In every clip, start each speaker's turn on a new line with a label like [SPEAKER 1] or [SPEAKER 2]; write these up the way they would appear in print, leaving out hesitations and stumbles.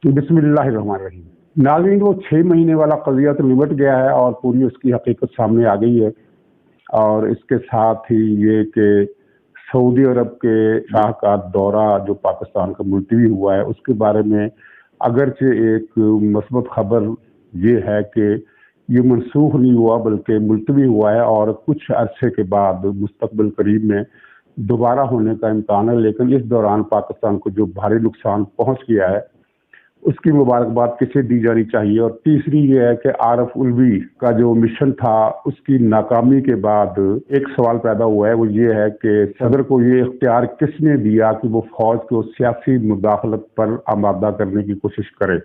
[SPEAKER 1] बिस्मिल्लाहिर्रहमानिर्रहीम। नाज़रीन, वो 6 महीने वाला कज़िया तो निबट गया है और पूरी उसकी हकीकत सामने आ गई है। और इसके साथ ही ये कि सऊदी अरब के शाह का दौरा जो पाकिस्तान का मुलतवी हुआ है, उसके बारे में अगरचे एक मस्बत खबर ये है कि ये मनसूख नहीं हुआ बल्कि मुलतवी हुआ है और कुछ अरसे के बाद मुस्तकबिल करीब में दोबारा होने का इम्कान है। लेकिन इस दौरान पाकिस्तान को जो भारी नुकसान पहुंच गया है उसकी मुबारकबाद किसे दी जानी चाहिए। और तीसरी ये है कि आरफ उल्वी का जो मिशन था उसकी नाकामी के बाद एक सवाल पैदा हुआ है, वो ये है कि सदर को ये इख्तियार किसने दिया कि वो फौज को सियासी मुदाखलत पर आमादा करने की कोशिश करे।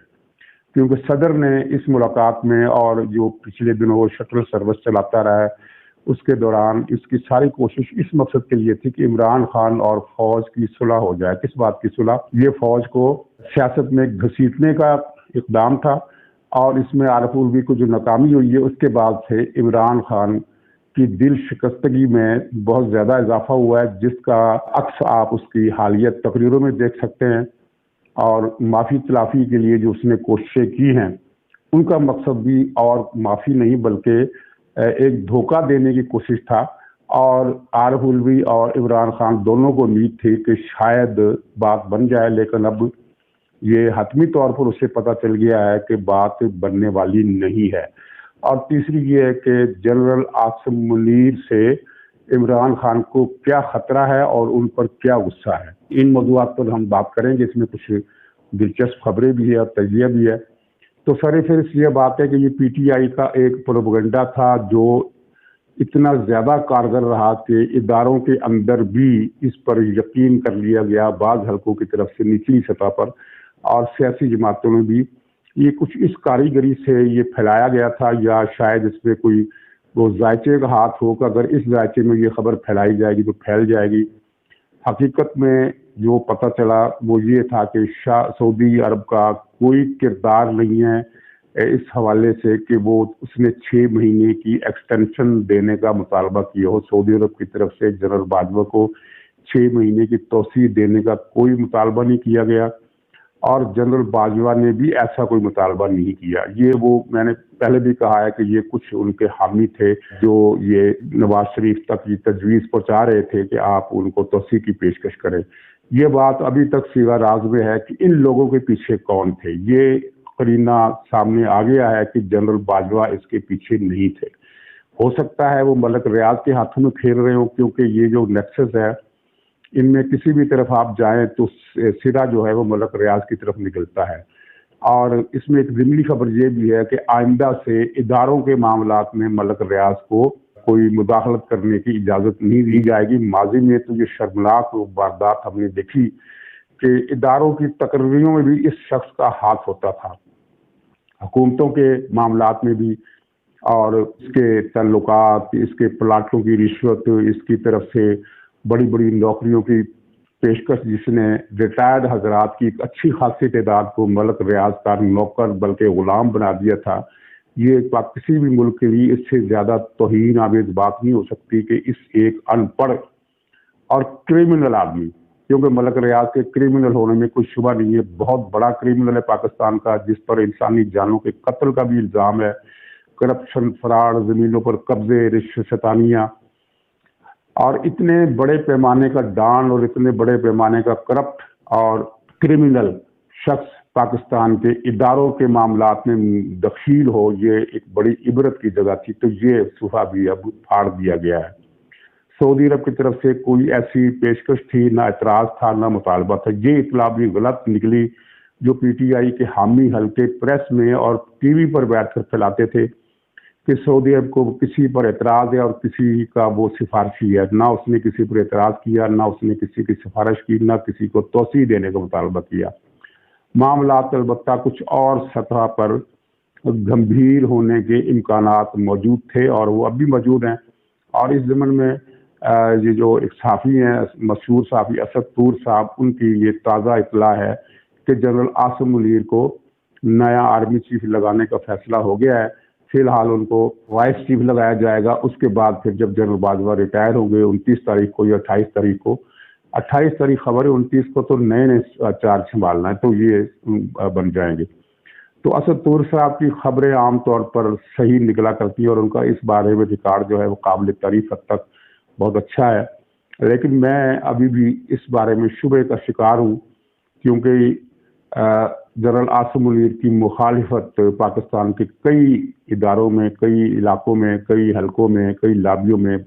[SPEAKER 1] क्योंकि सदर ने इस मुलाकात में और जो पिछले दिनों वो शटल सर्विस चलाता रहा है उसके दौरान इसकी सारी कोशिश इस मकसद के लिए थी कि इमरान खान और फौज की सुलह हो जाए। किस बात की सुलह? ये फौज को सियासत में घसीटने का इक़दाम था। और इसमें आरफ उल्वी को जो नाकामी हुई है उसके बाद से इमरान खान की दिल शिकस्तगी में बहुत ज़्यादा इजाफा हुआ है, जिसका अक्स आप उसकी हालिया तकरीरों में देख सकते हैं। और माफ़ी तलाफ़ी के लिए जो उसने कोशिशें की हैं उनका मकसद भी और माफ़ी नहीं बल्कि एक धोखा देने की कोशिश था। और आरफ उल्वी और इमरान खान दोनों को उम्मीद थी कि शायद बात बन जाए, लेकिन अब ये हतमी तौर पर उसे पता चल गया है कि बात बनने वाली नहीं है। और तीसरी ये है कि जनरल आसिम मुनीर से इमरान खान को क्या खतरा है और उन पर क्या गुस्सा है। इन मौज़ूआत पर हम बात करेंगे। इसमें कुछ दिलचस्प खबरें भी है और तजिया भी है। तो सर ये बात है कि ये पीटीआई का एक प्रोपेगेंडा था जो इतना ज़्यादा कारगर रहा कि इदारों के अंदर भी इस पर यकीन कर लिया गया, बाज़ हल्कों की तरफ से निचली सतह पर और सियासी जमातों में भी ये कुछ इस कारीगरी से ये फैलाया गया था, या शायद इसमें कोई वो जायचे का हाथ हो कि अगर इस जायचे में ये खबर फैलाई जाएगी तो फैल जाएगी। हकीकत में जो पता चला वो ये था कि सऊदी अरब का कोई किरदार नहीं है इस हवाले से कि वो उसने 6 महीने की एक्सटेंशन देने का मुतालबा किया हो। सऊदी अरब की तरफ से जनरल बाजवा को 6 महीने की तोसी देने का कोई मुतालबा नहीं किया गया और जनरल बाजवा ने भी ऐसा कोई मुतालबा नहीं किया। ये वो मैंने पहले भी कहा है कि ये कुछ उनके हामी थे जो ये नवाज शरीफ तक ये तजवीज़ पहुंचा रहे थे कि आप उनको तोसी की पेशकश करें। ये बात अभी तक सीगा राज में है कि इन लोगों के पीछे कौन थे। ये करीना सामने आ गया है कि जनरल बाजवा इसके पीछे नहीं थे। हो सकता है वो मलक रियाज के हाथों में खेल रहे हो, क्योंकि ये जो नेक्सस है इनमें किसी भी तरफ आप जाएं तो सिरा जो है वो मलक रियाज की तरफ निकलता है। और इसमें एक ज़िमनी खबर ये भी है कि आइंदा से इदारों के मामलात में मलक रियाज को कोई मुदाखलत करने की इजाज़त नहीं दी जाएगी। माजी में तो ये शर्मनाक वारदात हमने देखी कि इदारों की तकरीरों में भी इस शख्स का हाथ होता था, हुकूमतों के मामलात में भी। और इसके ताल्लुकात, इसके प्लाटों की रिश्वत, इसकी तरफ से बड़ी बड़ी नौकरियों की पेशकश, जिसने रिटायर्ड हजरात की एक अच्छी खासी तादाद को मलक रियाज का नौकर बल्कि गुलाम बना दिया था। ये किसी भी मुल्क के लिए इससे ज़्यादा तौहीन आमेज़ बात नहीं हो सकती कि इस एक अनपढ़ और क्रिमिनल आदमी, क्योंकि मलक रियाज के क्रिमिनल होने में कोई शुबा नहीं है, बहुत बड़ा क्रिमिनल है पाकिस्तान का, जिस पर इंसानी जानों के कत्ल का भी इल्ज़ाम है, करप्शन, फराड, ज़मीनों पर कब्जे, रिश्वत शतानियाँ और इतने बड़े पैमाने का डॉन और इतने बड़े पैमाने का करप्ट और क्रिमिनल शख्स पाकिस्तान के इदारों के मामलात में दखील हो, ये एक बड़ी इबरत की जगह थी। तो ये सुहा भी अब फाड़ दिया गया है। सऊदी अरब की तरफ से कोई ऐसी पेशकश थी, ना एतराज़ था, ना मुतालबा था। ये इतला भी गलत निकली जो पीटीआई के हामी हल्के प्रेस में और टीवी पर बैठकर फैलाते थे कि सऊदी अरब को किसी पर एतराज़ है और किसी का वो सिफारशी है। ना उसने किसी पर एतराज़ किया, ना उसने किसी की सिफारिश की, ना किसी को तोसी देने का मुतालबा किया। मामलात अलबत्ता कुछ और सतह पर गंभीर होने के इम्कानात मौजूद थे और वो अब भी मौजूद हैं। और इस ज़मन में ये जो एक सहाफ़ी हैं, मशहूर सहाफ़ी असद तूर साहब, उनकी ये ताज़ा इतला है कि जनरल आसिम मुनीर को नया आर्मी चीफ लगाने का फैसला हो गया है। फिलहाल उनको वाइस चीफ लगाया जाएगा। उसके बाद फिर जब जनरल बाजवा रिटायर होंगे 29 तारीख को या 28 तारीख को, 28 तारीख खबर है, 29 को तो नए नए चार्ज संभालना है, तो ये बन जाएंगे। तो असद तूर साहब की खबरें आमतौर पर सही निकला करती है और उनका इस बारे में रिकॉर्ड जो है वो काबिल तारीफ हद तक बहुत अच्छा है। लेकिन मैं अभी भी इस बारे में शुबे का शिकार हूँ, क्योंकि जनरल आसिम मुनीर की मुखालिफत पाकिस्तान के कई इदारों में, कई इलाकों में, कई हलकों में, कई लाबियों में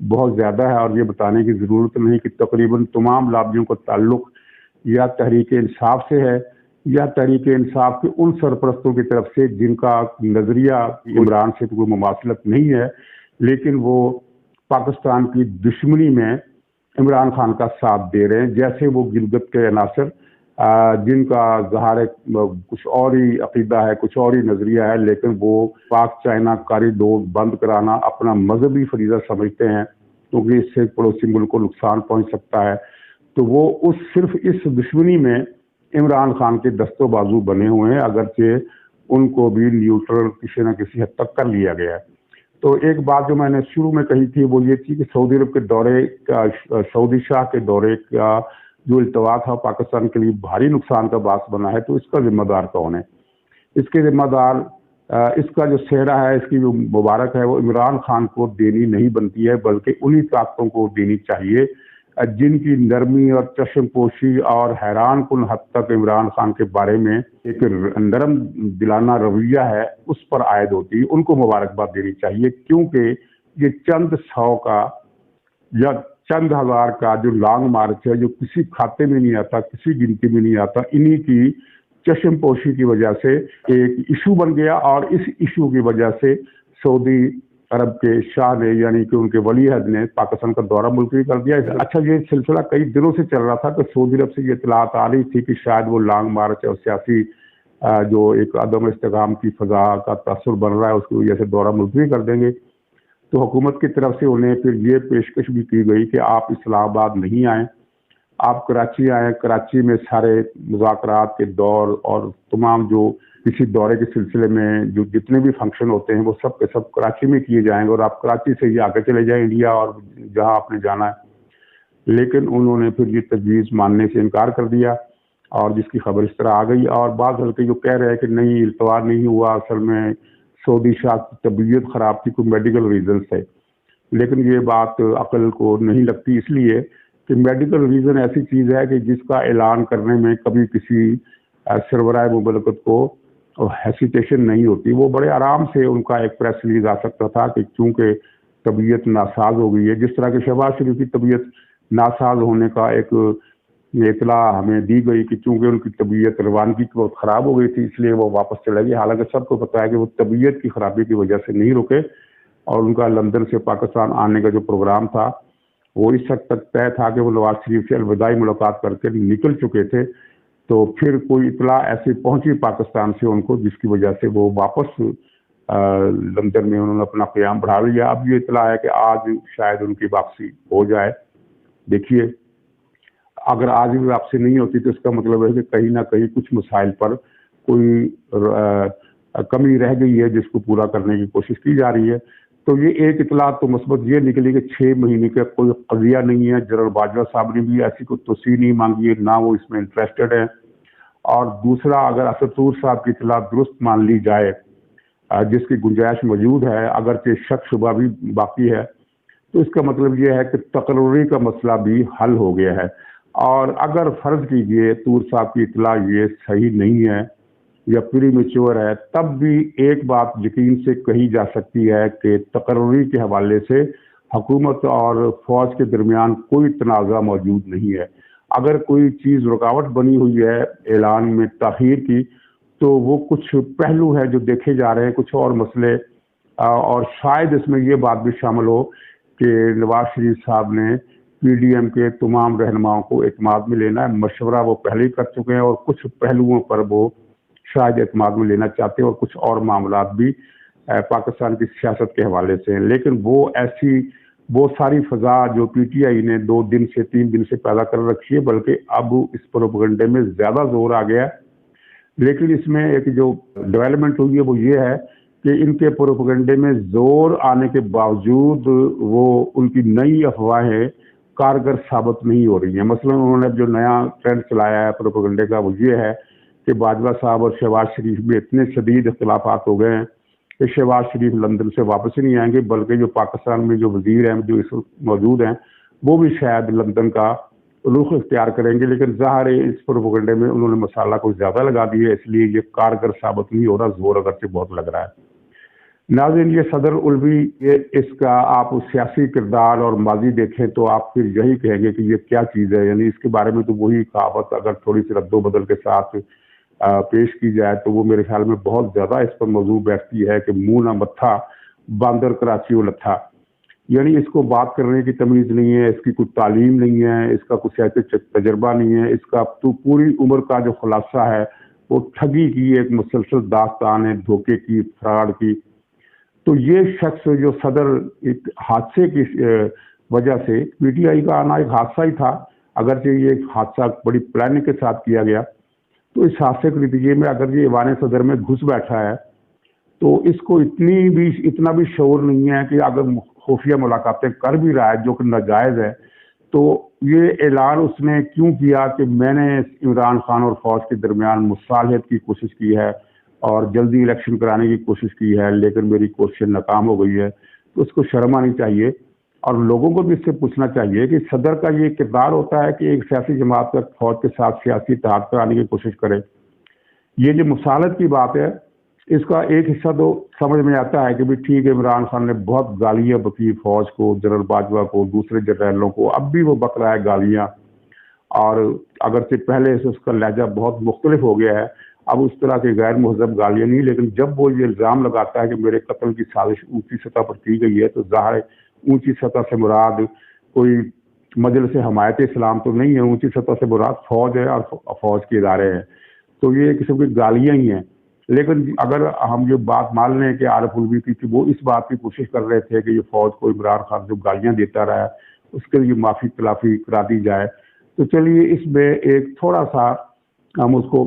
[SPEAKER 1] बहुत ज़्यादा है। और ये बताने की ज़रूरत नहीं कि तकरीबन तमाम लाबियों का ताल्लुक या तहरीक इंसाफ से है या तहरीक इंसाफ के उन सरपरस्तों की तरफ से जिनका नज़रिया इमरान से कोई मुमासलत नहीं है, लेकिन वो पाकिस्तान की दुश्मनी में इमरान खान का साथ दे रहे हैं। जैसे वो गिलगित के अनासर जिनका ज़ाहिर कुछ और ही अकीदा है, कुछ और ही नज़रिया है, लेकिन वो पाक चाइना कॉरिडोर बंद कराना अपना मजहबी फरीज़ा समझते हैं, क्योंकि इससे पड़ोसी मुल्क को नुकसान पहुंच सकता है। तो वो सिर्फ इस दुश्मनी में इमरान खान के दस्तों बाजू बने हुए हैं, अगरचे उनको भी न्यूट्रल किसी न किसी हद तक कर लिया गया है। तो एक बात जो मैंने शुरू में कही थी वो ये थी कि सऊदी अरब के दौरे का, सऊदी शाह के दौरे का जो इल्तवा था पाकिस्तान के लिए भारी नुकसान का बास बना है। तो इसका जिम्मेदार कौन है? इसके जिम्मेदार इसका जो सेहरा है, इसकी जो मुबारक है, वो इमरान खान को देनी नहीं बनती है, बल्कि उन्हीं ताकतों को देनी चाहिए जिनकी नरमी और चश्मपोशी और हैरान कुन हद तक इमरान खान के बारे में एक नरम दिलाना रवैया है, उस पर आयद होती है। उनको मुबारकबाद देनी चाहिए, क्योंकि ये चंद सौ का या चंद हजार का जो लॉन्ग मार्च है, जो किसी खाते में नहीं आता, किसी गिनती में नहीं आता, इन्हीं की चश्मपोशी की वजह से एक इशू बन गया। और इस इशू की वजह से सऊदी अरब के शाह ने, यानी कि उनके वली अहद ने पाकिस्तान का दौरा मुलतवी कर दिया। अच्छा, ये सिलसिला कई दिनों से चल रहा था कि सऊदी अरब से ये इतलात आ रही थी कि शायद वो लॉन्ग मार्च और सियासी जो एक अदम इस्तेकाम की फजा का तासुर बन रहा है, उसकी वजह से दौरा मुलतवी कर देंगे। तो हुकूमत की तरफ से उन्हें फिर ये पेशकश भी की गई कि आप इस्लामाबाद नहीं आए, आप कराची आए। कराची में सारे मुज़ाकरात के दौर और तमाम जो किसी दौरे के सिलसिले में जो जितने भी फंक्शन होते हैं वो सब के सब कराची में किए जाएंगे, और आप कराची से ही आगे चले जाएं इंडिया और जहां आपने जाना है। लेकिन उन्होंने फिर ये तजवीज़ मानने से इनकार कर दिया, और जिसकी खबर इस तरह आ गई। और बाज़ हल्के जो कह रहे हैं कि नहीं, इल्तवा नहीं हुआ, असल में सऊदी शाह की तबीयत ख़राब थी, कोई मेडिकल रीज़न से। लेकिन ये बात अकल को नहीं लगती, इसलिए कि मेडिकल रीज़न ऐसी चीज़ है कि जिसका ऐलान करने में कभी किसी सरबराह मुमलकत को हेसिटेशन नहीं होती। वो बड़े आराम से उनका एक प्रेस रिलीज आ सकता था कि चूंकि तबीयत नासाज हो गई है, जिस तरह के शहबाज शरीफ की तबीयत नासाज होने का एक इतला हमें दी गई कि चूंकि उनकी तबीयत रवानगी बहुत ख़राब हो गई थी, इसलिए वो वापस चले गए। हालांकि सबको पता है कि वो तबीयत की खराबी की वजह से नहीं रुके, और उनका लंदन से पाकिस्तान आने का जो प्रोग्राम था वो इस हद तक तय था कि वो नवाज शरीफ से अलविदाई मुलाकात करके निकल चुके थे। तो फिर कोई इतला ऐसे पहुंची पाकिस्तान से उनको, जिसकी वजह से वो वापस लंदन में उन्होंने अपना क़याम बढ़ा लिया। अब ये इतला है कि आज शायद उनकी वापसी हो जाए। देखिए, अगर आज भी वापसी नहीं होती तो इसका मतलब है कि कहीं ना कहीं कुछ मसाइल पर कोई कमी रह गई है, जिसको पूरा करने की कोशिश की जा रही है। तो ये एक इतला तो मस्बत ये निकली कि 6 महीने का कोई कज़िया नहीं है। जनरल बाजवा साहब ने भी ऐसी कोई तोसी नहीं मांगी है, ना वो इसमें इंटरेस्टेड है। और दूसरा, अगर असद तूर साहब की इतला दुरुस्त मान ली जाए, जिसकी गुंजाइश मौजूद है, अगरचे शक शुबा भी बाकी है, तो इसका मतलब ये है कि तकर्री का मसला भी हल हो गया है। और अगर फर्ज कीजिए तूर साहब की इतला ये सही नहीं है या प्रीमेच्योर है, तब भी एक बात यकीन से कही जा सकती है कि तकर्री के हवाले से हुकूमत और फौज के दरमियान कोई तनाज़ा मौजूद नहीं है। अगर कोई चीज़ रुकावट बनी हुई है ऐलान में ताख़ीर की, तो वो कुछ पहलू है जो देखे जा रहे हैं, कुछ और मसले। और शायद इसमें ये बात भी शामिल हो कि नवाज शरीफ साहब ने PDM के तमाम रहनुमाओं को एतमाद में लेना है। मशवरा वो पहले ही कर चुके हैं, और कुछ पहलुओं पर वो शायद एतमाद में लेना चाहते हैं, और कुछ और मामला भी पाकिस्तान की सियासत के हवाले से हैं। लेकिन वो सारी फजा जो PTI ने 2 दिन से 3 दिन से पैदा कर रखी है, बल्कि अब इस प्रोपेगेंडे में ज़्यादा जोर आ गया है। लेकिन इसमें एक जो डेवलपमेंट हुई है वो ये है कि इनके प्रोपेगेंडे में जोर आने के बावजूद वो उनकी नई अफवाहें कारगर साबित नहीं हो रही हैं। मसलन उन्होंने जो नया ट्रेंड चलाया है प्रोपेगेंडे का, वो ये है कि बाजवा साहब और शहबाज शरीफ में इतने शदीद इख्तिलाफात हो गए हैं कि शहबाज शरीफ लंदन से वापस ही नहीं आएंगे, बल्कि जो पाकिस्तान में जो वजीर हैं जो इस वक्त मौजूद हैं वो भी शायद लंदन का रुख इख्तियार करेंगे। लेकिन ज़ाहिर है इस प्रोपेगेंडे में उन्होंने मसाला कुछ ज़्यादा लगा दिया है, इसलिए ये कारगर साबित नहीं हो रहा, जोर अगरचे बहुत लग रहा है। नाज़रीन, ये सदर उल्वी, ये इसका आप सियासी किरदार और माजी देखें तो आप फिर यही कहेंगे कि ये क्या चीज़ है। यानी इसके बारे में तो वही कहावत अगर थोड़ी सी रद्दो बदल के साथ पेश की जाए तो वो मेरे ख्याल में बहुत ज़्यादा इस पर मौजू बैठती है कि मुंह ना मत्था बांदर कराची उलत्था। यानी इसको बात करने की तमीज़ नहीं है, इसकी कोई तालीम नहीं है, इसका कुछ ऐसे तजर्बा नहीं है, इसका तो पूरी उम्र का जो खुलासा है वो ठगी की एक मुसलसल दास्तान है, धोखे की, फ्रॉड की। तो ये शख्स जो सदर एक हादसे की वजह से, पीटीआई का आना एक हादसा ही था, अगरचे ये एक हादसा बड़ी प्लानिंग के साथ किया गया, तो इस हादसे के नतीजे में अगर ये ईवान सदर में घुस बैठा है तो इसको इतना भी शऊर नहीं है कि अगर खुफिया मुलाकातें कर भी रहा है जो कि नाजायज़ है, तो ये ऐलान उसने क्यों किया कि मैंने इमरान खान और फौज के दरमियान मुसालहत की कोशिश की है और जल्दी इलेक्शन कराने की कोशिश की है, लेकिन मेरी कोशिश नाकाम हो गई है। तो उसको शर्म आनी चाहिए और लोगों को भी इससे पूछना चाहिए कि सदर का ये किरदार होता है कि एक सियासी जमात का फौज के साथ सियासी इत्तेहाद कराने की कोशिश करे। ये जो मुसालत की बात है, इसका एक हिस्सा तो समझ में आता है कि भी ठीक है, इमरान खान ने बहुत गालियां बकी फौज को, जनरल बाजवा को, दूसरे जनरलों को, अब भी वो बक रहा है गालियां, और अगरचे पहले से उसका लहजा बहुत मुख्तलिफ हो गया है, अब उस तरह के गैर महजब गालियां नहीं। लेकिन जब वो ये इल्ज़ाम लगाता है कि मेरे कत्ल की साजिश ऊंची सतह पर की गई है, तो ज़ाहिर ऊंची सतह से मुराद कोई मजलिस हमायत इस्लाम तो नहीं है, ऊंची सतह से मुराद फौज है और फौज के इदारे हैं। तो ये किस्म की गालियां ही हैं। लेकिन अगर हम ये बात मान लें कि आरिफ उल्वी की कि वो इस बात की कोशिश कर रहे थे कि ये फौज को इमरान खान जो गालियां देता रहा है उसके लिए माफ़ी तलाफी करा दी जाए, तो चलिए इसमें एक थोड़ा सा हम उसको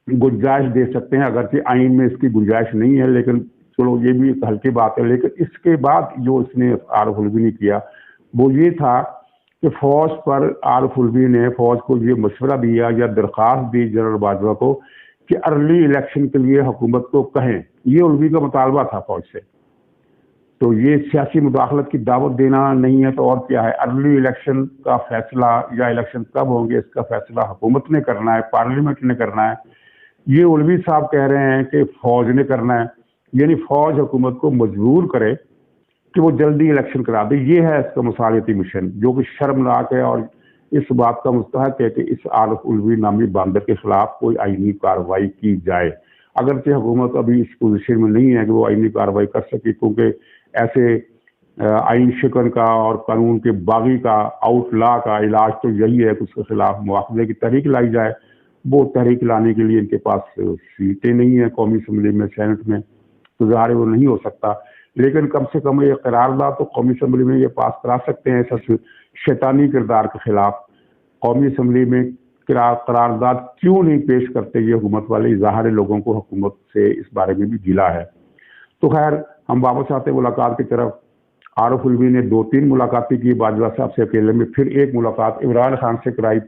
[SPEAKER 1] गुंजाइश दे सकते हैं, अगरचे आइन में इसकी गुंजाइश नहीं है, लेकिन चलो ये भी एक हल्की बात है। लेकिन इसके बाद जो इसने आरिफ उल्वी ने किया वो ये था कि फौज पर आरिफ उल्वी ने फौज को ये मशवरा दिया या दरख्वास्त दी जनरल बाजवा को कि अर्ली इलेक्शन के लिए हुकूमत को कहें। ये उल्वी का मुतालबा था फौज से। तो ये सियासी मुदाखलत की दावत देना नहीं है तो और क्या है। अर्ली इलेक्शन का फैसला या इलेक्शन कब होंगे इसका फैसला हुकूमत ने करना है, पार्लियामेंट ने करना है। ये उल्वी साहब कह रहे हैं कि फौज ने करना है, यानी फौज हुकूमत को मजबूर करे कि वो जल्दी इलेक्शन करा दे। ये है इसका मुसालियती मिशन, जो कि शर्मनाक है और इस बात का मुस्तहक है कि इस आरिफ उल्वी नामी बांदर के खिलाफ कोई आईनी कार्रवाई की जाए। अगरचे हुकूमत अभी इस पोजीशन में नहीं है कि वो आईनी कार्रवाई कर सके, क्योंकि ऐसे आइन शिकन का और कानून के बागी का, आउटला का इलाज तो यही है कि उसके खिलाफ मुआखजे की तहरीक लाई जाए। वो तहरीक लाने के लिए इनके पास सीटें नहीं है कौमी असम्बली में, सेनेट में, तो ज़ाहिर वो नहीं हो सकता। लेकिन कम से कम ये करारदाद तो कौमी असम्बली में ये पास करा सकते हैं। ऐसा शैतानी किरदार के खिलाफ कौमी असम्बली में करारदाद क्यों नहीं पेश करते ये हुकूमत वाले। ज़ाहिर लोगों को हुकूमत से इस बारे में भी गिला है। तो खैर हम वापस आते मुलाकात की तरफ। आरिफ उल्वी ने 2-3 मुलाकातें की बाजवा साहब से अकेले में, फिर एक मुलाकात इमरान खान से कराई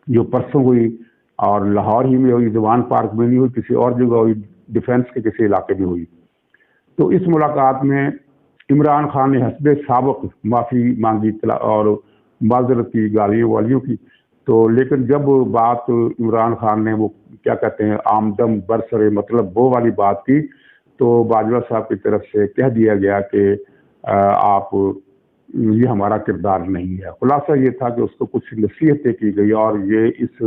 [SPEAKER 1] जो परसों हुई, और लाहौर ही में हुई, जवान पार्क में नहीं हुई, किसी और जगह हुई, डिफेंस के किसी इलाके में हुई। तो इस मुलाकात में इमरान खान ने हस्बे साबक माफ़ी मांगी और माजरत की, गालियों वालियों की। तो लेकिन जब बात इमरान खान ने वो क्या कहते हैं आमदम बरसरे मतलब वो वाली बात की, तो बाजवा साहब की तरफ से कह दिया गया कि आप ये हमारा किरदार नहीं है। खुलासा ये था कि उसको कुछ नसीहतें की गई और ये इस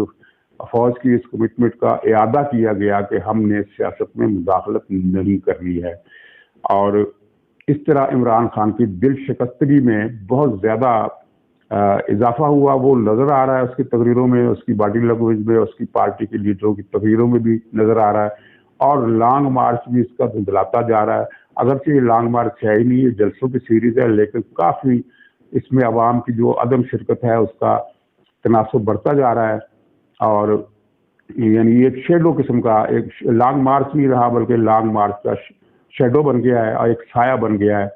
[SPEAKER 1] फौज की इस कमिटमेंट का इयादा किया गया कि हमने सियासत में मुदाखलत नहीं करनी है। और इस तरह इमरान खान की दिल शिकस्तगी में बहुत ज़्यादा इजाफा हुआ, वो नज़र आ रहा है उसकी तकरीरों में, उसकी बॉडी लैंग्वेज में, उसकी पार्टी के लीडरों की तकरीरों में भी नज़र आ रहा है। और लॉन्ग मार्च भी इसका धुंधलाता जा रहा है। अगरचे ये लॉन्ग मार्च है ही नहीं, ये जलसों की सीरीज़ है, लेकिन काफ़ी इसमें अवाम की जो अदम शिरकत है उसका तनासब बढ़ता जा रहा है। और यानी एक शेडो किस्म का, एक लॉन्ग मार्च नहीं रहा बल्कि लॉन्ग मार्च का शेडो बन गया है और एक साया बन गया है,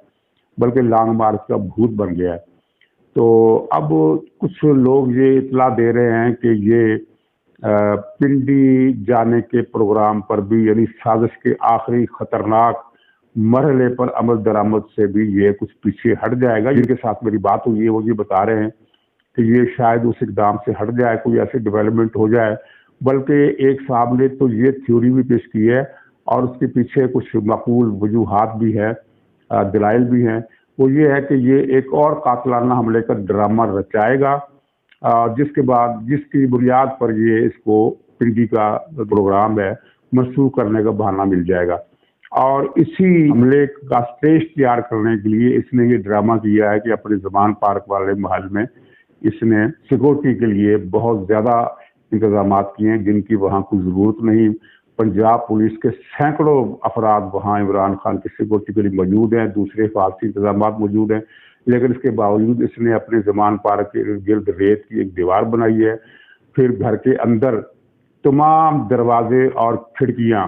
[SPEAKER 1] बल्कि लॉन्ग मार्च का भूत बन गया है। تو اب کچھ لوگ یہ اطلاع دے رہے ہیں کہ یہ پنڈی جانے کے پروگرام پر بھی یعنی سازش کے آخری خطرناک مرحلے پر عمل درآمد سے بھی یہ کچھ پیچھے ہٹ جائے گا. جن کے ساتھ میری بات ہوئی ہے وہ یہ بتا رہے ہیں کہ یہ شاید اس اقدام سے ہٹ جائے, کوئی ایسی ڈیولپمنٹ ہو جائے. بلکہ ایک صاحب نے تو یہ تھیوری بھی پیش کی ہے اور اس کے پیچھے کچھ معقول وجوہات بھی ہے, دلائل بھی ہیں. وہ یہ ہے کہ یہ ایک اور قاتلانہ حملے کا ڈرامہ رچائے گا, جس کے بعد جس کی بنیاد پر یہ اس کو پنڈی کا پروگرام ہے منسوخ کرنے کا بہانہ مل جائے گا. اور اسی حملے کا سٹیج تیار کرنے کے لیے اس نے یہ ڈرامہ کیا ہے کہ اپنے زمان پارک والے محل میں اس نے سیکورٹی کے لیے بہت زیادہ انتظامات کیے ہیں جن کی وہاں کوئی ضرورت نہیں. پنجاب پولیس کے سینکڑوں افراد وہاں عمران خان کی سیکورٹی کے لیے موجود ہیں, دوسرے حفاظتی انتظامات موجود ہیں, لیکن اس کے باوجود اس نے اپنے زمان پارک کے گرد ریت کی ایک دیوار بنائی ہے. پھر گھر کے اندر تمام دروازے اور کھڑکیاں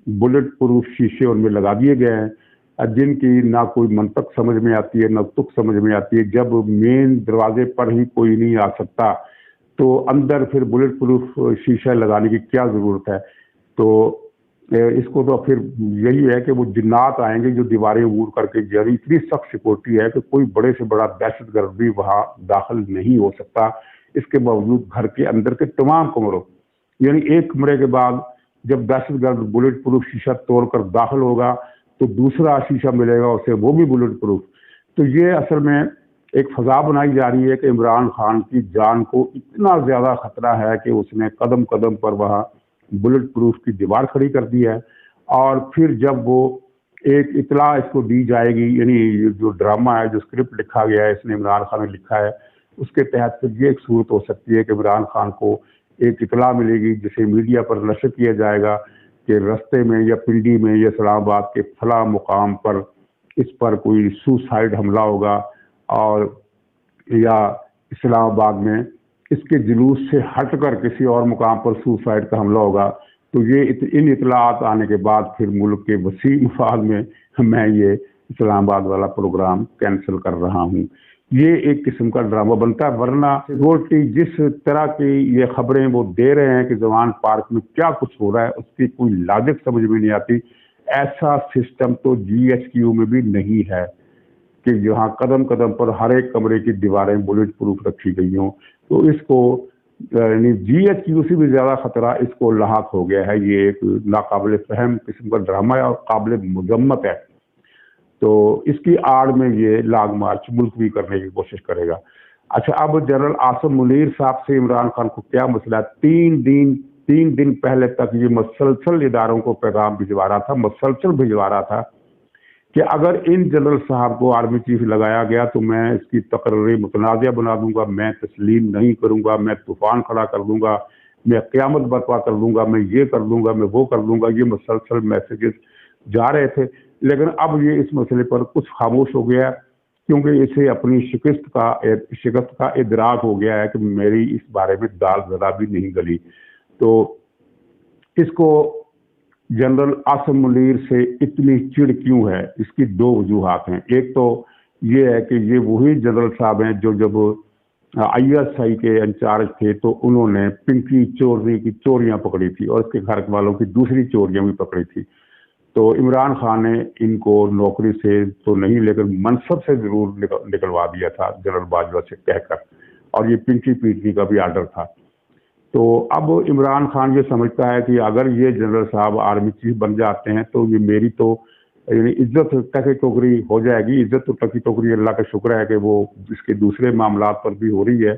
[SPEAKER 1] بلٹ پروف شیشے ان میں لگا دیے گئے ہیں جن کی نہ کوئی منطق سمجھ میں آتی ہے نہ تک سمجھ میں آتی ہے. جب مین دروازے پر ہی کوئی نہیں آ سکتا تو اندر پھر بلٹ پروف شیشہ لگانے کی کیا ضرورت ہے. تو اس کو تو پھر یہی ہے کہ وہ جنات آئیں گے جو دیواریں عبور کر کے جاری. اتنی سخت سیکورٹی ہے کہ کوئی بڑے سے بڑا دہشت گرد بھی وہاں داخل نہیں ہو سکتا. اس کے باوجود گھر کے اندر کے تمام کمروں یعنی ایک کمرے کے بعد جب دہشت گرد بلٹ پروف شیشہ توڑ کر داخل ہوگا تو دوسرا شیشہ ملے گا اسے, وہ بھی بلٹ پروف. تو یہ اصل میں ایک فضا بنائی جا رہی ہے کہ عمران خان کی جان کو اتنا زیادہ خطرہ ہے کہ اس نے قدم قدم پر وہاں بلٹ پروف کی دیوار کھڑی کر دی ہے. اور پھر جب وہ ایک اطلاع اس کو دی جائے گی, یعنی جو ڈرامہ ہے جو اسکرپٹ لکھا گیا ہے اس نے عمران خان نے لکھا ہے, اس کے تحت پھر یہ ایک صورت ہو سکتی ہے کہ عمران خان کو ایک اطلاع ملے گی جسے میڈیا پر نشر کیا جائے گا کہ رستے میں یا پنڈی میں یا اسلام آباد کے فلاں مقام پر اس پر کوئی سوسائڈ حملہ ہوگا اور یا اسلام آباد میں اس کے جلوس سے ہٹ کر کسی اور مقام پر سوسائڈ کا حملہ ہوگا. تو یہ ان اطلاعات آنے کے بعد پھر ملک کے وسیع مفاد میں یہ اسلام آباد والا پروگرام کینسل کر رہا ہوں. یہ ایک قسم کا ڈرامہ بنتا ہے, ورنہ سیکورٹی جس طرح کی یہ خبریں وہ دے رہے ہیں کہ زمان پارک میں کیا کچھ ہو رہا ہے اس کی کوئی لاجک سمجھ میں نہیں آتی. ایسا سسٹم تو GHQ میں بھی نہیں ہے کہ جہاں قدم قدم پر ہر ایک کمرے کی دیواریں بلٹ پروف رکھی گئی ہوں. تو اس کو یعنی GHQ سے بھی زیادہ خطرہ اس کو لاحق ہو گیا ہے. یہ ایک ناقابل فہم قسم کا ڈرامہ ہے اور قابل مذمت ہے. تو اس کی آڑ میں یہ لاگ مارچ ملتوی کرنے کی کوشش کرے گا. اچھا, اب جنرل عاصم منیر صاحب سے عمران خان کو کیا مسئلہ ہے؟ 3 دن پہلے تک یہ مسلسل اداروں کو پیغام بھجوا رہا تھا کہ اگر ان جنرل صاحب کو آرمی چیف لگایا گیا تو میں اس کی تقرری متنازع بنا دوں گا, میں تسلیم نہیں کروں گا, میں طوفان کھڑا کر دوں گا, میں قیامت برپا کر دوں گا, میں یہ کر دوں گا, میں وہ کر دوں گا. یہ مسلسل میسیجز جا رہے تھے. لیکن اب یہ اس مسئلے پر کچھ خاموش ہو گیا ہے کیونکہ اسے اپنی شکست کا ادراک ہو گیا ہے کہ میری اس بارے میں دال ذرا بھی نہیں گلی. تو اس کو جنرل عاصم منیر سے اتنی چڑ کیوں ہے؟ اس کی 2 وجوہات ہیں. ایک تو یہ ہے کہ یہ وہی جنرل صاحب ہیں جو جب ISI کے انچارج تھے تو انہوں نے پنکی چوری کی چوریاں پکڑی تھی اور اس کے گھر والوں کی دوسری چوریاں بھی پکڑی تھی. تو عمران خان نے ان کو نوکری سے تو نہیں لیکن منصب سے ضرور نکلوا دیا تھا جنرل باجوہ سے کہہ کر, اور یہ پنکی پیٹنی کا بھی آرڈر تھا. تو اب عمران خان یہ سمجھتا ہے کہ اگر یہ جنرل صاحب آرمی چیف بن جاتے ہیں تو یہ میری تو یعنی عزت ٹکی ٹوکری ہو جائے گی. عزت تو ٹکی ٹوکری اللہ کا شکر ہے کہ وہ اس کے دوسرے معاملات پر بھی ہو رہی ہے.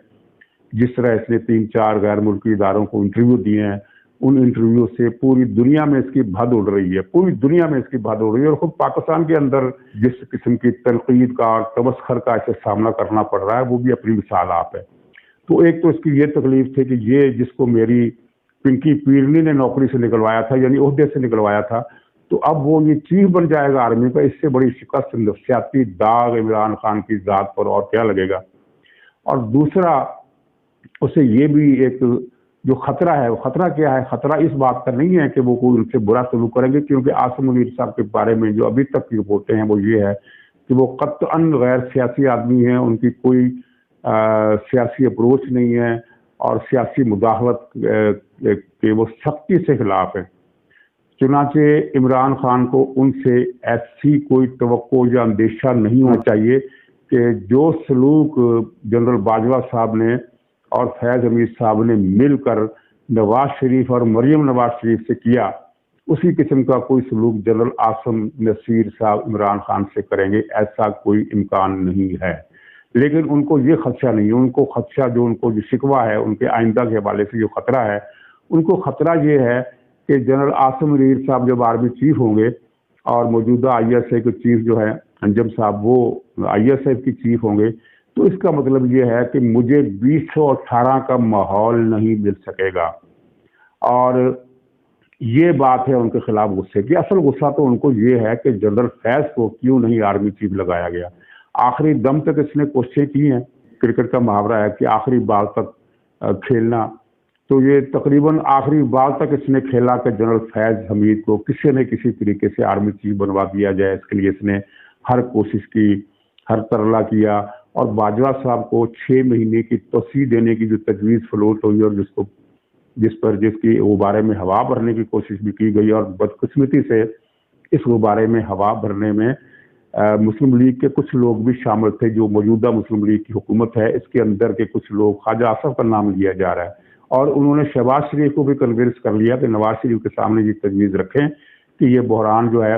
[SPEAKER 1] جس طرح اس نے 3-4 غیر ملکی اداروں کو انٹرویو دیے ہیں, ان انٹرویو سے پوری دنیا میں اس کی بھد اڑ رہی ہے. اور خود پاکستان کے اندر جس قسم کی تنقید کا اور تمسخر کا اسے سامنا کرنا پڑ رہا ہے وہ بھی اپنی مثال آپ ہے. تو ایک تو اس کی یہ تکلیف تھی کہ یہ جس کو میری پنکی پیرنی نے نوکری سے نکلوایا تھا یعنی عہدے سے نکلوایا تھا, تو اب وہ یہ چیف بن جائے گا آرمی کا. اس سے بڑی شکست نفسیاتی داغ عمران خان کی ذات پر اور کیا لگے گا. اور دوسرا اسے یہ بھی ایک جو خطرہ ہے, وہ خطرہ کیا ہے؟ خطرہ اس بات کا نہیں ہے کہ وہ کوئی ان سے برا سلوک کریں گے, کیونکہ عاصم منیر صاحب کے بارے میں جو ابھی تک کی رپورٹیں ہیں وہ یہ ہے کہ وہ قطعاً غیر سیاسی آدمی ہیں. ان کی کوئی सियासी अप्रोच नहीं है और सियासी मुदाखलत के वो सख्ती से खिलाफ है। चुनाचे इमरान खान को उनसे ऐसी कोई तवक्को या अंदेशा नहीं होना चाहिए कि जो सलूक जनरल बाजवा साहब ने और फैज़ हमीद साहब ने मिलकर नवाज शरीफ और मरियम नवाज शरीफ से किया, उसी किस्म का कोई सलूक जनरल आसम नसीर साहब इमरान खान से करेंगे, ऐसा कोई इम्कान नहीं है। लेकिन उनको ये खदशा नहीं है, उनको खदशा जो शिकवा है उनके आइंदा के हवाले से जो खतरा है, उनको खतरा ये है कि जनरल आसम नसीर साहब जब आर्मी चीफ होंगे और मौजूदा ISI के चीफ जो है अंजम साहब वो ISI की चीफ होंगे, तो इसका मतलब ये है कि मुझे 2018 का माहौल नहीं मिल सकेगा। और ये बात है उनके खिलाफ गुस्से की। असल गुस्सा तो उनको ये है कि जनरल फैज को क्यों नहीं आर्मी चीफ लगाया गया। आखिरी दम तक इसने कोशिशें की हैं। क्रिकेट का मुहावरा है कि आखिरी बाल तक खेलना, तो ये तकरीबन आखिरी बाल तक इसने खेला कि जनरल फैज हमीद को किसी न किसी तरीके से आर्मी चीफ बनवा दिया जाए। इसके लिए इसने हर कोशिश की, हर तरला किया और बाजवा साहब को 6 महीने की तोसी देने की जो तजवीज़ फ्लोट हुई और जिसकी गुब्बारे में हवा भरने की कोशिश भी की गई और बदकिस्मती से इस गुब्बारे में हवा भरने में मुस्लिम लीग के कुछ लोग भी शामिल थे। जो मौजूदा मुस्लिम लीग की हुकूमत है इसके अंदर के कुछ लोग, ख्वाजा आसफ का नाम लिया जा रहा है, और उन्होंने शहबाज शरीफ को भी कन्विंस कर लिया कि नवाज शरीफ के सामने ये तजवीज़ रखें कि ये बहरान जो है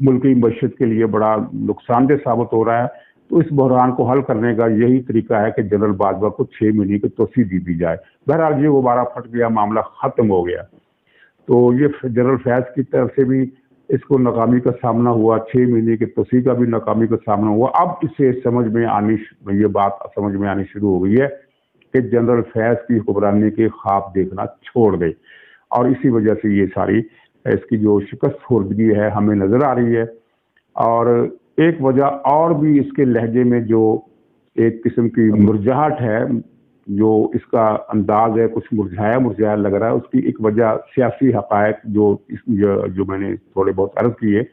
[SPEAKER 1] मुल्की मईशत के लिए बड़ा नुकसानदेह साबित हो रहा है। तो इस बहरान को हल करने का यही तरीका है कि जनरल बाजवा को 6 महीने की तोसी दी जाए। बहरहाल ये गुब्बारा फट गया, मामला खत्म हो गया। तो ये जनरल फैज की तरफ से भी इसको नाकामी का सामना हुआ, 6 महीने की तोसी का भी नाकामी का सामना हुआ। अब इसे ये बात समझ में आनी शुरू हो गई है कि जनरल फैज की हुक्मरानी के ख्वाब देखना छोड़ गए और इसी वजह से ये सारी इसकी जो शिकस्त खुर्दगी है हमें नजर आ रही है। और एक वजह और भी इसके लहजे में जो एक किस्म की मुरझाहट है, जो इसका अंदाज है कुछ मुरझाया लग रहा है, उसकी एक वजह सियासी हकायक जो मैंने थोड़े बहुत अर्ज किए,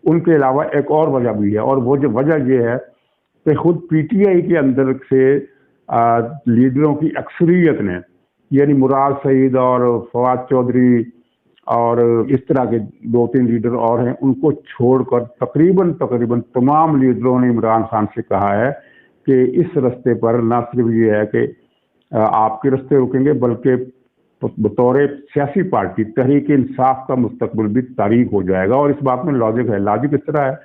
[SPEAKER 1] उनके अलावा एक और वजह भी है। और वो जो वजह ये है कि खुद PTI के अंदर से लीडरों की अक्सरियत ने, यानी मुराद सईद और फवाद चौधरी और इस तरह के 2-3 लीडर और हैं, उनको छोड़कर तकरीबन तमाम लीडरों ने इमरान खान से कहा है कि इस रास्ते पर न सिर्फ ये है कि आपके रास्ते रुकेंगे, बल्कि बतौर सियासी पार्टी तहरीक इंसाफ का मुस्तकबिल भी तारीख हो जाएगा। और इस बात में लॉजिक है। लॉजिक इस तरह है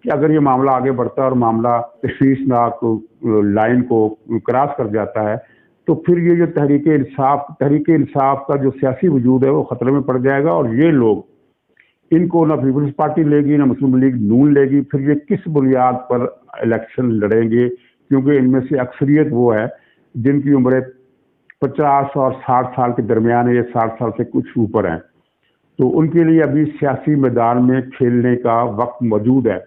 [SPEAKER 1] कि अगर ये मामला आगे बढ़ता है और मामला तशवीशनाक लाइन को क्रॉस कर जाता है, तो फिर ये जो तहरीक इंसाफ का जो सियासी वजूद है वो खतरे में पड़ जाएगा। और ये लोग, इनको ना पीपल्स पार्टी लेगी ना मुस्लिम लीग नून लेगी। फिर ये किस बुनियाद पर इलेक्शन लड़ेंगे, क्योंकि इनमें से अक्सरियत वो है जिनकी उम्रें 50 और 60 साल के दरमियान है, या 60 साल से कुछ ऊपर हैं। तो उनके लिए अभी सियासी मैदान में खेलने का वक्त मौजूद है,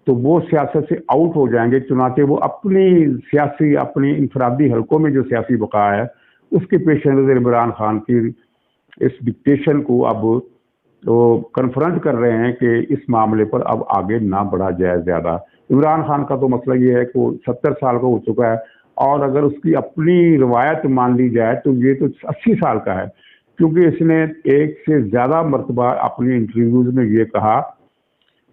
[SPEAKER 1] तो वो सियासत से आउट हो जाएंगे। चुनाचे वो अपनी इंफरादी हलकों में जो सियासी बका है उसके पेश नज़र इमरान खान की इस डिक्टेशन को अब कन्फ्रंट कर रहे हैं कि इस मामले पर अब आगे ना बढ़ा जाए ज़्यादा। इमरान खान का तो मसला ये है कि वो 70 साल का हो चुका है, और अगर उसकी अपनी रवायत मान ली जाए तो ये तो 80 साल का है, क्योंकि इसने एक से ज़्यादा मरतबा अपनी इंटरव्यूज़ में ये कहा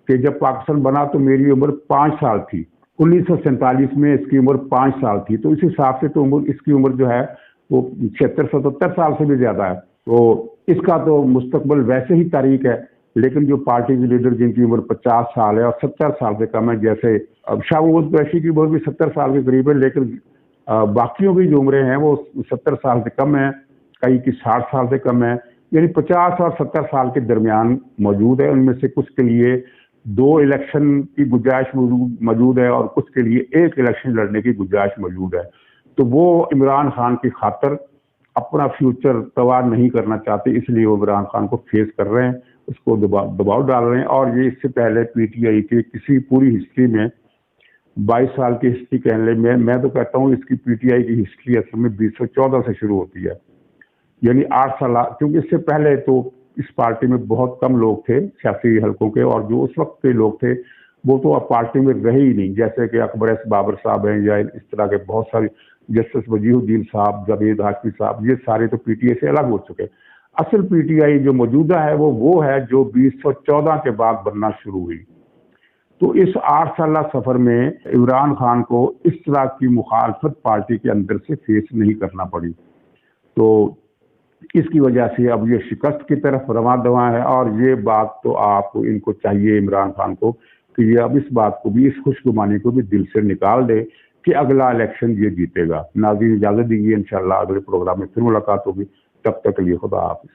[SPEAKER 1] कि जब पाकिस्तान बना तो मेरी उम्र 5 साल थी, 1947 में इसकी उम्र 5 साल थी। तो इस हिसाब से तो इसकी उम्र जो है वो 76-77 साल से भी ज़्यादा है। तो इसका तो मुस्तकबिल वैसे ही तारीख है। लेकिन जो पार्टी के लीडर जिनकी उम्र 50 साल है और 70 साल से कम है, जैसे अब शाह महमूद कुरैशी की उम्र भी 70 साल के करीब है, लेकिन बाकियों की जो उम्रें हैं वो 70 साल से कम है, कई की 60 साल से कम है, यानी 50 और 70 साल के दरमियान मौजूद है। उनमें से कुछ के लिए 2 इलेक्शन की गुंजाइश मौजूद है और कुछ के लिए 1 इलेक्शन लड़ने की गुंजाइश मौजूद है। तो वो इमरान खान की खातर अपना फ्यूचर तबाह नहीं करना चाहते, इसलिए वो इमरान खान को फेस कर रहे हैं, उसको दबाव डाल रहे हैं। और ये इससे पहले PTI की किसी पूरी हिस्ट्री में 22 साल की हिस्ट्री कहने में, मैं तो कहता हूँ इसकी PTI की हिस्ट्री असल में 2014 से शुरू होती है, यानी 8 साल। क्योंकि इससे पहले तो इस पार्टी में बहुत कम लोग थे सियासी हलकों के, और जो उस वक्त के लोग थे وہ تو اب پارٹی میں رہے ہی نہیں، جیسے کہ اکبر ایس بابر صاحب ہیں یا اس طرح کے بہت سارے، جسٹس وجیہ الدین صاحب، جاوید ہاشمی صاحب، یہ سارے تو پی ٹی آئی سے الگ ہو چکے۔ اصل پی ٹی آئی جو موجودہ ہے وہ ہے جو 2014 کے بعد بننا شروع ہوئی۔ تو اس 8 سالہ سفر میں عمران خان کو اس طرح کی مخالفت پارٹی کے اندر سے فیس نہیں کرنا پڑی، تو اس کی وجہ سے اب یہ شکست کی طرف رواں دواں ہے۔ اور یہ بات تو آپ ان کو چاہیے، عمران خان کو، کہ یہ اب اس بات کو بھی، اس خوش گمانی کو بھی دل سے نکال دے کہ اگلا الیکشن یہ جیتے گا۔ ناظرین اجازت دیجیے، انشاءاللہ اگلے پروگرام میں پھر ملاقات ہوگی، تب تک کے لیے خدا حافظ۔